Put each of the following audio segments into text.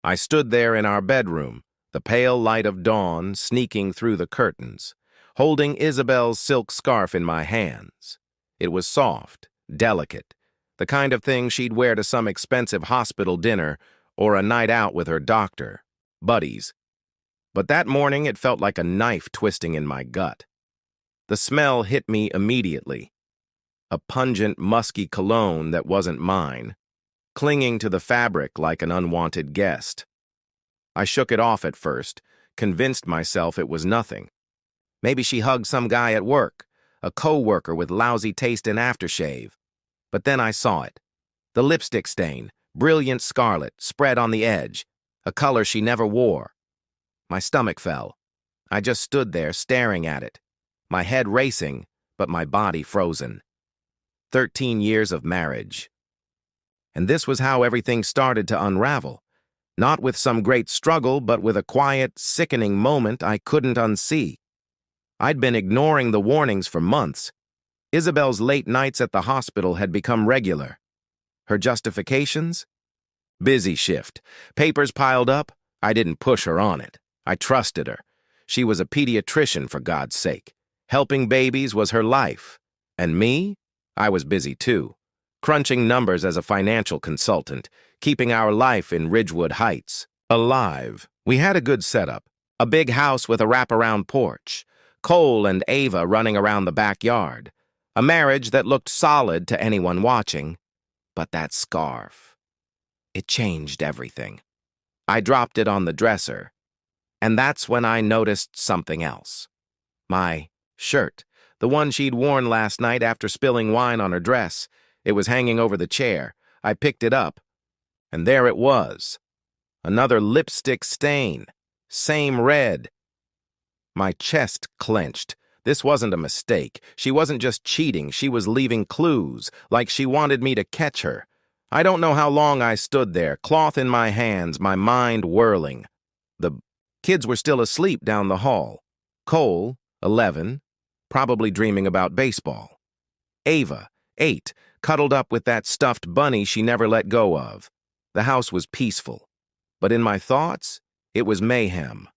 I stood there in our bedroom, the pale light of dawn sneaking through the curtains, holding Isabel's silk scarf in my hands. It was soft, delicate, the kind of thing she'd wear to some expensive hospital dinner or a night out with her doctor, buddies. But that morning it felt like a knife twisting in my gut. The smell hit me immediately. A pungent, musky cologne that wasn't mine, clinging to the fabric like an unwanted guest. I shook it off at first, convinced myself it was nothing. Maybe she hugged some guy at work, a co-worker with lousy taste in aftershave. But then I saw it. The lipstick stain, brilliant scarlet, spread on the edge, a color she never wore. My stomach fell. I just stood there staring at it, my head racing, but my body frozen. 13 years of marriage. And this was how everything started to unravel. Not with some great struggle, but with a quiet, sickening moment I couldn't unsee. I'd been ignoring the warnings for months. Isabel's late nights at the hospital had become regular. Her justifications? Busy shift. Papers piled up. I didn't push her on it. I trusted her. She was a pediatrician, for God's sake. Helping babies was her life. And me? I was busy too. Crunching numbers as a financial consultant, keeping our life in Ridgewood Heights alive. We had a good setup. A big house with a wraparound porch. Cole and Ava running around the backyard. A marriage that looked solid to anyone watching. But that scarf. It changed everything. I dropped it on the dresser. And that's when I noticed something else. My shirt, the one she'd worn last night after spilling wine on her dress. It was hanging over the chair. I picked it up. And there it was. Another lipstick stain. Same red. My chest clenched. This wasn't a mistake. She wasn't just cheating. She was leaving clues, like she wanted me to catch her. I don't know how long I stood there, cloth in my hands, my mind whirling. The kids were still asleep down the hall. Cole, 11, probably dreaming about baseball. Ava, 8, cuddled up with that stuffed bunny she never let go of. The house was peaceful. But in my thoughts, it was mayhem.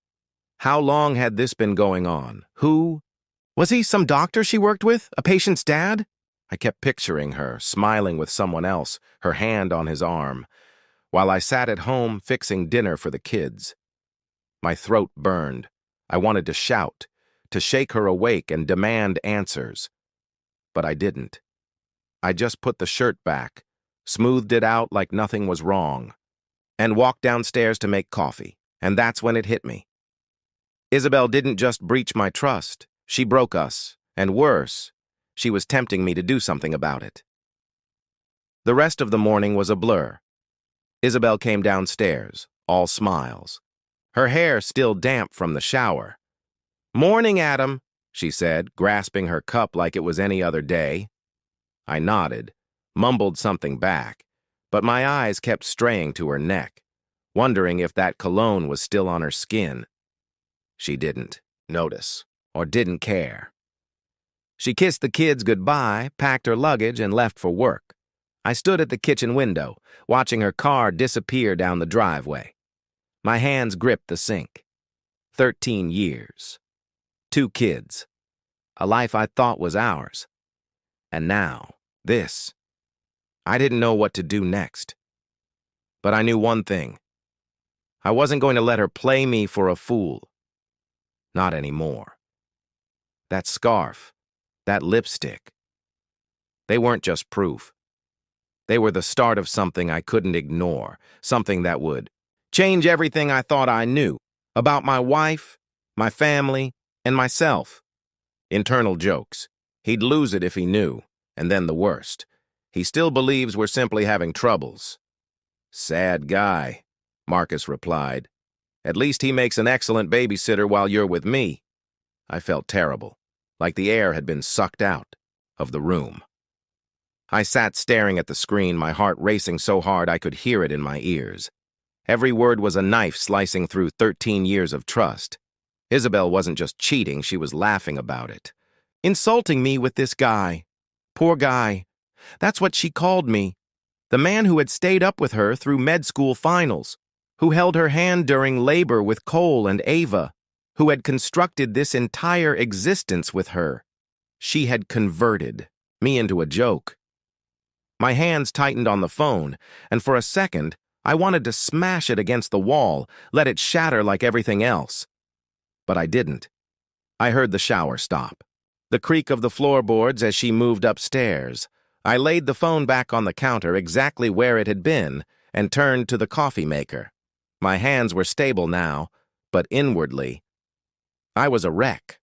How long had this been going on? Who? Was he some doctor she worked with? A patient's dad? I kept picturing her, smiling with someone else, her hand on his arm, while I sat at home fixing dinner for the kids. My throat burned. I wanted to shout, to shake her awake and demand answers. But I didn't. I just put the shirt back, smoothed it out like nothing was wrong, and walked downstairs to make coffee. And that's when it hit me. Isabel didn't just breach my trust. She broke us, and worse, she was tempting me to do something about it. The rest of the morning was a blur. Isabel came downstairs, all smiles. Her hair still damp from the shower. "Morning, Adam," she said, grasping her cup like it was any other day. I nodded, mumbled something back, but my eyes kept straying to her neck, wondering if that cologne was still on her skin. She didn't notice, or didn't care. She kissed the kids goodbye, packed her luggage, and left for work. I stood at the kitchen window, watching her car disappear down the driveway. My hands gripped the sink. 13 years. 2 kids. A life I thought was ours. And now, this. I didn't know what to do next. But I knew one thing. I wasn't going to let her play me for a fool. Not anymore. That scarf, that lipstick. They weren't just proof. They were the start of something I couldn't ignore, something that would change everything I thought I knew about my wife, my family, and myself. Internal jokes. He'd lose it if he knew, and then the worst. He still believes we're simply having troubles. Sad guy, Marcus replied. At least he makes an excellent babysitter while you're with me. I felt terrible, like the air had been sucked out of the room. I sat staring at the screen, my heart racing so hard I could hear it in my ears. Every word was a knife slicing through 13 years of trust. Isabel wasn't just cheating, she was laughing about it. Insulting me with this guy. Poor guy. That's what she called me. The man who had stayed up with her through med school finals. who held her hand during labor with Cole and Ava, who had constructed this entire existence with her. She had converted me into a joke. My hands tightened on the phone, and for a second, I wanted to smash it against the wall, let it shatter like everything else. But I didn't. I heard the shower stop, the creak of the floorboards as she moved upstairs. I laid the phone back on the counter exactly where it had been and turned to the coffee maker. My hands were stable now, but inwardly, I was a wreck.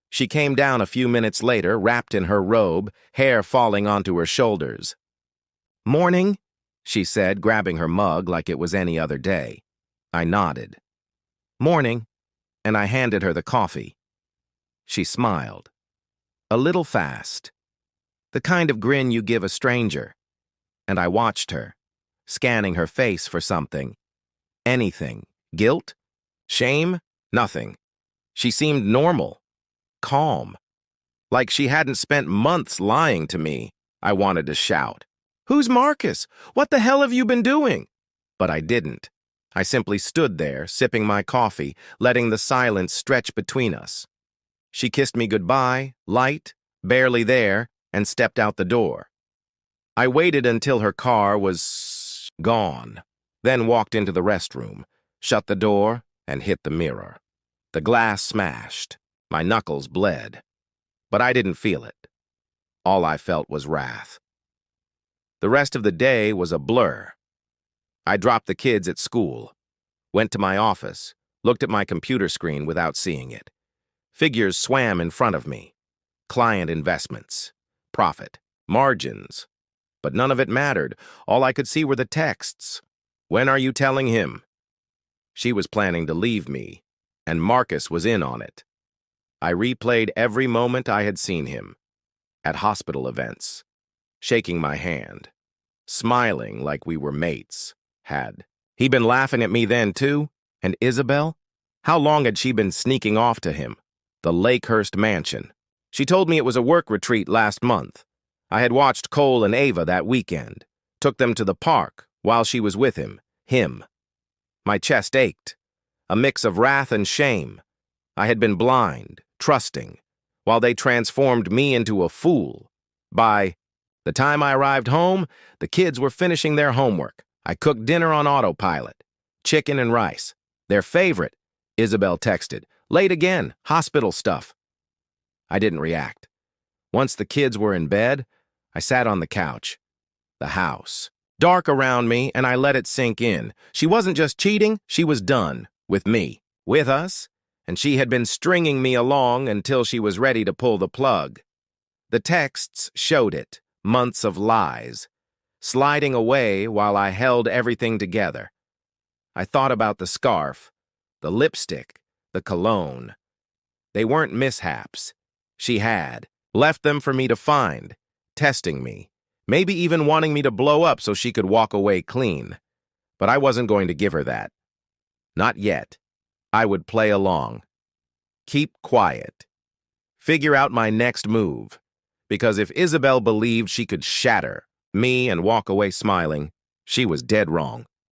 She came down a few minutes later, wrapped in her robe, hair falling onto her shoulders. "Morning," she said, grabbing her mug like it was any other day. I nodded. "Morning," and I handed her the coffee. She smiled. A little fast. The kind of grin you give a stranger. And I watched her, scanning her face for something. Anything. Guilt? Shame? Nothing. She seemed normal. Calm. Like she hadn't spent months lying to me. I wanted to shout. "Who's Marcus? What the hell have you been doing?" But I didn't. I simply stood there, sipping my coffee, letting the silence stretch between us. She kissed me goodbye, light, barely there, and stepped out the door. I waited until her car was gone, then walked into the restroom, shut the door, and hit the mirror. The glass smashed. My knuckles bled. But I didn't feel it. All I felt was wrath. The rest of the day was a blur. I dropped the kids at school, went to my office, looked at my computer screen without seeing it. Figures swam in front of me. Client investments, profit, margins. But none of it mattered. All I could see were the texts. "When are you telling him?" She was planning to leave me, and Marcus was in on it. I replayed every moment I had seen him. At hospital events, shaking my hand, smiling like we were mates. Had he been laughing at me then too? And Isabel? How long had she been sneaking off to him? The Lakehurst mansion. She told me it was a work retreat last month. I had watched Cole and Ava that weekend, took them to the park while she was with him. My chest ached, a mix of wrath and shame. I had been blind, trusting, while they transformed me into a fool. By the time I arrived home, the kids were finishing their homework. I cooked dinner on autopilot. Chicken and rice. Their favorite, Isabel texted. "Late again, hospital stuff." I didn't react. Once the kids were in bed, I sat on the couch. The house. Dark around me, and I let it sink in. She wasn't just cheating, she was done. With me. With us. And she had been stringing me along until she was ready to pull the plug. The texts showed it. Months of lies. Sliding away while I held everything together. I thought about the scarf, the lipstick, the cologne. They weren't mishaps. She had left them for me to find, testing me, maybe even wanting me to blow up so she could walk away clean. But I wasn't going to give her that. Not yet. I would play along. Keep quiet. Figure out my next move. Because if Isabel believed she could shatter me and walk away smiling, she was dead wrong.